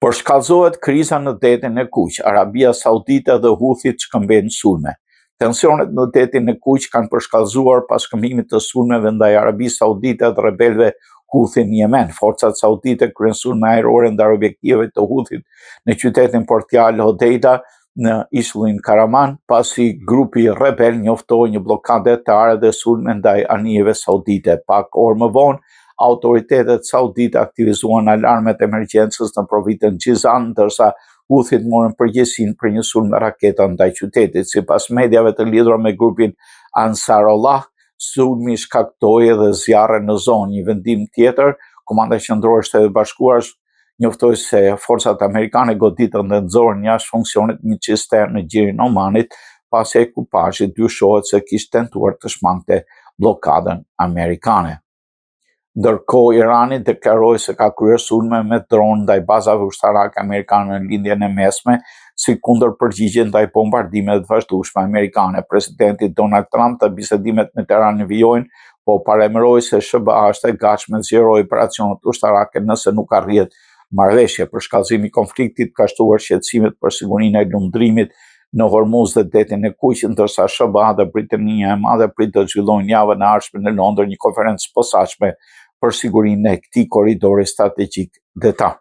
Por shkallëzohet kriza në detin e Kuq. Arabia Saudite dhe Huthit shkëmbejnë sulme. Tensionet në detin e Kuq kanë përshkallëzuar pas shkëmbimit të sulmeve ndaj Arabisë Saudite dhe rebelëve Huthi në Yemen. Forcat saudite kryen sulme ajrore ndaj objektiveve të Huthit në qytetin portial Hodeida në ishullin Karaman, pasi grupi rebel njoftoi një blokadë detare dhe sulme ndaj anijeve saudite. Pak orë më vonë, autoritetet saudite aktivizuan alarmet emergjencës në provincën Jizan, ndërsa Huthit morën përgjegjësinë për një sulm me raketa ndaj qytetit. Sipas mediave të lidhura me grupin Ansarullah, sulmi shkaktoi edhe zjarre në zonë. Një vendim tjetër, Komanda Qendrore e Shtetit Bashkuar njoftoi se forcat amerikane goditën dhe nxorën jashtë funksionit një cisternë në gjirin Omanit, pasi ekipazhi dyshohet se kishte tentuar të shmangte blokadën amerikane. Ndërkohë, Irani deklaroi se ka kryer sulme me dronë ndaj bazave ushtarake amerikane në lindjen e mesme, si kundërpërgjigje ndaj bombardimeve të vazhdueshme amerikane. Presidenti Donald Trump të bisedimet me Teheran vijojnë, po paremëroi se SBA është e gatshme të zgjerojë operacionet ushtarake nëse nuk arrihet marrëveshje. Për shkallëzimin e konfliktit ka shtuar shqetësimet për sigurinë e lundrimit në Hormuz dhe detin e Kuq, ndërsa SBA dhe Britania e Madhe pritet të zhvillojnë javën e ardhshme në Londër një konferencë posaçme për sigurinë e këtij korridori strategjik detar.